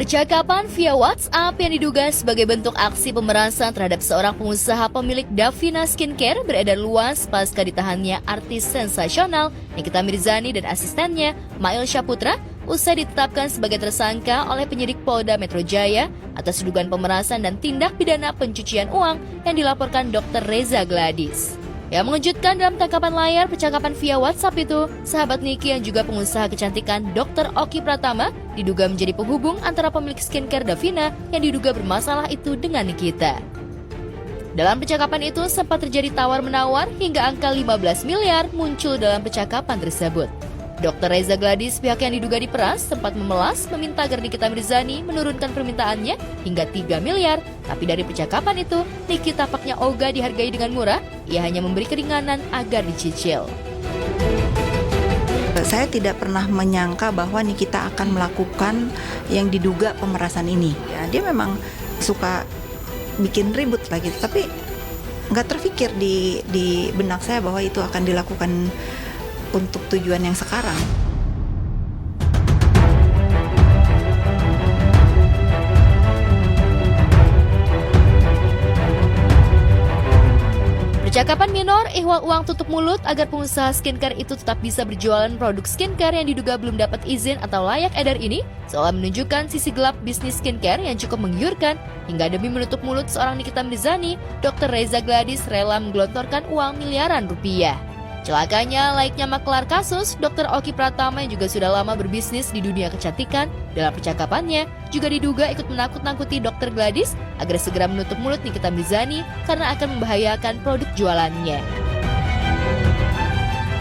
Percakapan via WhatsApp yang diduga sebagai bentuk aksi pemerasan terhadap seorang pengusaha pemilik Davina Skincare beredar luas pasca ditahannya artis sensasional Nikita Mirzani dan asistennya Mail Syaputra usai ditetapkan sebagai tersangka oleh penyidik Polda Metro Jaya atas dugaan pemerasan dan tindak pidana pencucian uang yang dilaporkan Dr. Reza Gladys. Yang mengejutkan dalam tangkapan layar percakapan via WhatsApp itu, sahabat Niki yang juga pengusaha kecantikan Dr. Oki Pratama diduga menjadi penghubung antara pemilik skincare Davina yang diduga bermasalah itu dengan Nikita. Dalam percakapan itu sempat terjadi tawar-menawar hingga angka 15 miliar muncul dalam percakapan tersebut. Dr. Reza Gladys, pihak yang diduga diperas, sempat memelas meminta agar Nikita Mirzani menurunkan permintaannya hingga 3 miliar. Tapi dari percakapan itu, Niki tampaknya ogah dihargai dengan murah, ia hanya memberi keringanan agar dicicil. Saya tidak pernah menyangka bahwa Nikita akan melakukan yang diduga pemerasan ini. Ya, dia memang suka bikin ribut lah gitu, tapi nggak terfikir di benak saya bahwa itu akan dilakukan untuk tujuan yang sekarang. Percakapan minor ihwal uang tutup mulut agar pengusaha skincare itu tetap bisa berjualan produk skincare yang diduga belum dapat izin atau layak edar ini seolah menunjukkan sisi gelap bisnis skincare yang cukup menggiurkan hingga demi menutup mulut seorang Nikita Mirzani, Dr. Reza Gladys rela menggelontorkan uang miliaran rupiah. Celakanya, layaknya maklar kasus, Dr. Oki Pratama yang juga sudah lama berbisnis di dunia kecantikan, dalam percakapannya juga diduga ikut menakut-nakuti Dr. Gladys agar segera menutup mulut Nikita Mirzani karena akan membahayakan produk jualannya.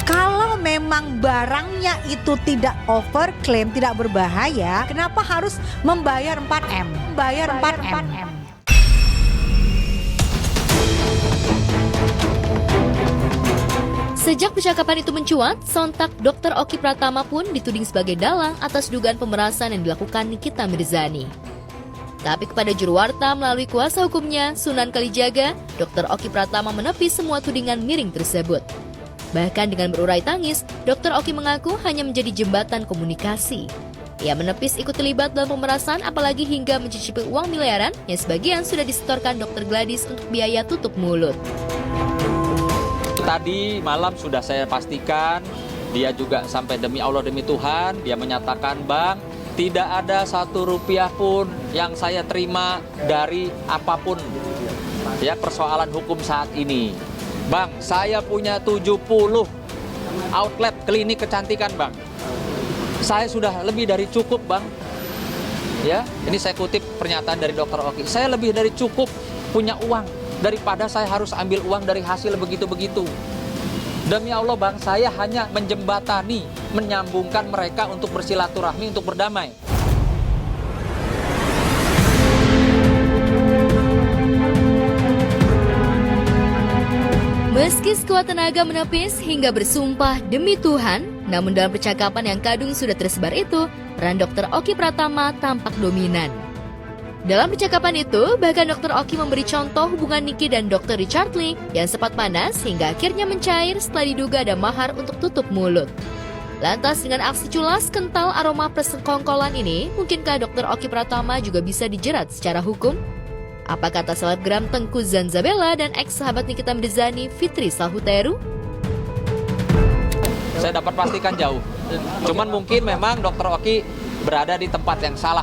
Kalau memang barangnya itu tidak overklaim, tidak berbahaya, kenapa harus membayar 4M? Bayar 4M. Sejak percakapan itu mencuat, sontak Dr. Oki Pratama pun dituding sebagai dalang atas dugaan pemerasan yang dilakukan Nikita Mirzani. Tapi kepada juruwarta melalui kuasa hukumnya, Sunan Kalijaga, Dr. Oki Pratama menepis semua tudingan miring tersebut. Bahkan dengan berurai tangis, Dr. Oki mengaku hanya menjadi jembatan komunikasi. Ia menepis ikut terlibat dalam pemerasan apalagi hingga mencicipi uang miliaran yang sebagian sudah disetorkan Dr. Gladys untuk biaya tutup mulut. Tadi malam sudah saya pastikan, dia juga sampai demi Allah demi Tuhan, dia menyatakan, Bang, tidak ada 1 rupiah pun yang saya terima dari apapun ya persoalan hukum saat ini. Bang, saya punya 70 outlet klinik kecantikan, Bang. Saya sudah lebih dari cukup, Bang. Ya, ini saya kutip pernyataan dari Dr. Oki. Saya lebih dari cukup punya uang daripada saya harus ambil uang dari hasil begitu-begitu. Demi Allah, Bang, saya hanya menjembatani, menyambungkan mereka untuk bersilaturahmi, untuk berdamai. Meski sekuat tenaga menepis hingga bersumpah demi Tuhan, namun dalam percakapan yang kadung sudah tersebar itu, peran Dr. Oki Pratama tampak dominan. Dalam percakapan itu, bahkan Dr. Oki memberi contoh hubungan Niki dan Dr. Richard Lee yang sempat panas hingga akhirnya mencair setelah diduga ada mahar untuk tutup mulut. Lantas dengan aksi culas kental aroma persekongkolan ini, mungkinkah Dr. Oki Pratama juga bisa dijerat secara hukum? Apa kata selebgram Tengku Zanzabella dan ex-sahabat Nikita Mirzani, Fitri Sahuteru? Saya dapat pastikan jauh. Cuman mungkin memang Dr. Oki berada di tempat yang salah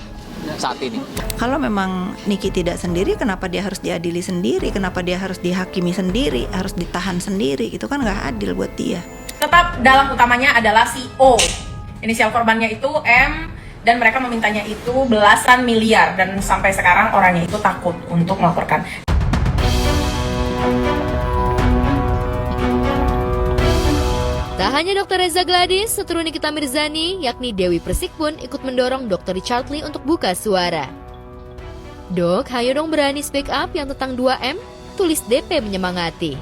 saat ini. Kalau memang Niki tidak sendiri, kenapa dia harus diadili sendiri? Kenapa dia harus dihakimi sendiri? Harus ditahan sendiri? Itu kan nggak adil buat dia. Tetap dalang utamanya adalah si O. Inisial korbannya itu M dan mereka memintanya itu belasan miliar dan sampai sekarang orangnya itu takut untuk melaporkan. Tak hanya Dr. Reza Gladys, seterusnya Nikita Mirzani, yakni Dewi Persik pun ikut mendorong Dr. Richard Lee untuk buka suara. Dok, hayo dong berani speak up yang tentang 2M, tulis DP menyemangati.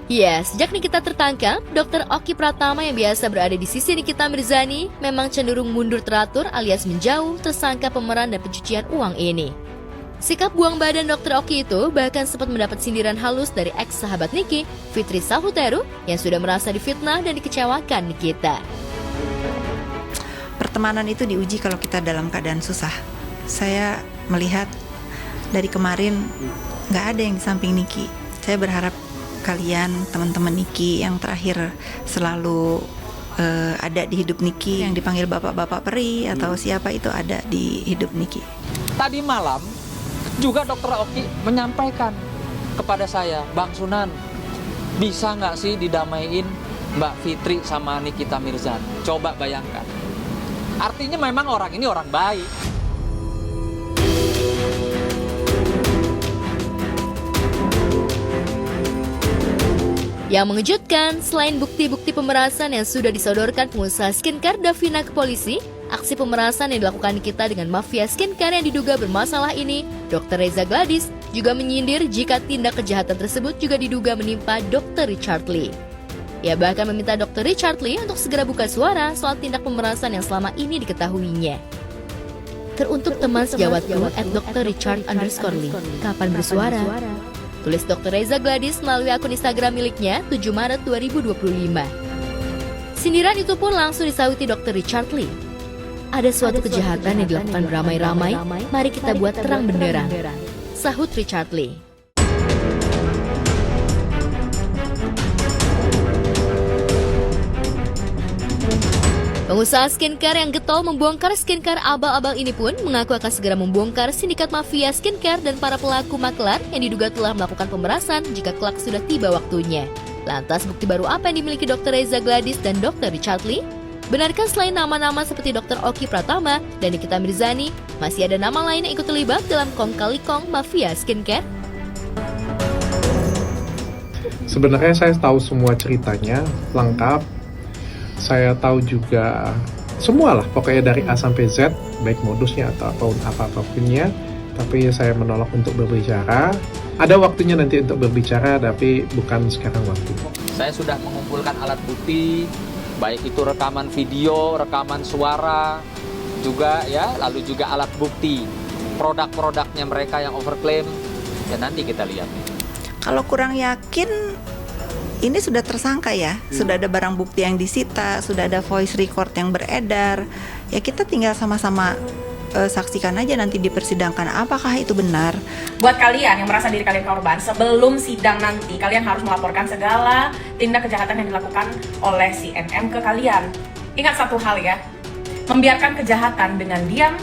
Ya, sejak Nikita tertangkap, Dr. Oki Pratama yang biasa berada di sisi Nikita Mirzani memang cenderung mundur teratur alias menjauh tersangka pemeran dan pencucian uang ini. Sikap buang badan Dr. Oki itu bahkan sempat mendapat sindiran halus dari ex-sahabat Niki, Fitri Sahuteru, yang sudah merasa difitnah dan dikecewakan Nikita. Pertemanan itu diuji kalau kita dalam keadaan susah. saya melihat dari kemarin nggak ada yang di samping Niki. Saya berharap kalian, teman-teman Niki yang terakhir selalu ada di hidup Niki, yang dipanggil bapak-bapak peri atau siapa itu ada di hidup Niki. Tadi malam juga Dokter Oki menyampaikan kepada saya, Bang Sunan, bisa nggak sih didamaiin Mbak Fitri sama Nikita Mirzani? Coba bayangkan. Artinya memang orang ini orang baik. Yang mengejutkan, selain bukti-bukti pemerasan yang sudah disodorkan pengusaha skincare Davina ke polisi, aksi pemerasan yang dilakukan Nikita dengan mafia skincare yang diduga bermasalah ini, Dr. Reza Gladys juga menyindir jika tindak kejahatan tersebut juga diduga menimpa Dr. Richard Lee. Ia bahkan meminta Dr. Richard Lee untuk segera buka suara soal tindak pemerasan yang selama ini diketahuinya. Teruntuk teman sejawatku @drrichard_lee, kapan bersuara? Tulis Dr. Reza Gladys melalui akun Instagram miliknya 7 Maret 2025. Sindiran itu pun langsung disauti Dr. Richard Lee. Ada suatu kejahatan yang dilakukan beramai-ramai, mari kita buat terang benderang, sahut Richard Lee. Pengusaha skincare yang getol membongkar skincare abal-abal ini pun mengaku akan segera membongkar sindikat mafia skincare dan para pelaku maklar yang diduga telah melakukan pemerasan jika kelak sudah tiba waktunya. Lantas bukti baru apa yang dimiliki Dr. Reza Gladys dan Dr. Richard Lee? Benarkah selain nama-nama seperti Dr. Oki Pratama dan Nikita Mirzani, masih ada nama lain yang ikut terlibat dalam kong kali kong mafia skincare? Sebenarnya saya tahu semua ceritanya lengkap. Saya tahu juga semualah, pokoknya dari A sampai Z, baik modusnya atau apapunnya. Tapi saya menolak untuk berbicara. Ada waktunya nanti untuk berbicara, tapi bukan sekarang waktu. Saya sudah mengumpulkan alat bukti, baik itu rekaman video, rekaman suara, juga ya, lalu juga alat bukti produk-produknya mereka yang overklaim. Ya nanti kita lihat. Kalau kurang yakin, ini sudah tersangka ya, sudah ada barang bukti yang disita, sudah ada voice record yang beredar. Ya kita tinggal sama-sama saksikan aja nanti di persidangan apakah itu benar. Buat kalian yang merasa diri kalian korban, sebelum sidang nanti kalian harus melaporkan segala tindak kejahatan yang dilakukan oleh si NM ke kalian. Ingat satu hal ya, membiarkan kejahatan dengan diam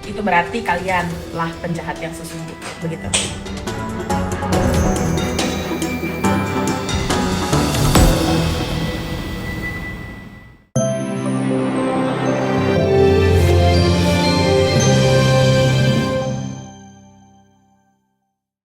itu berarti kalianlah penjahat yang sesungguhnya, begitu.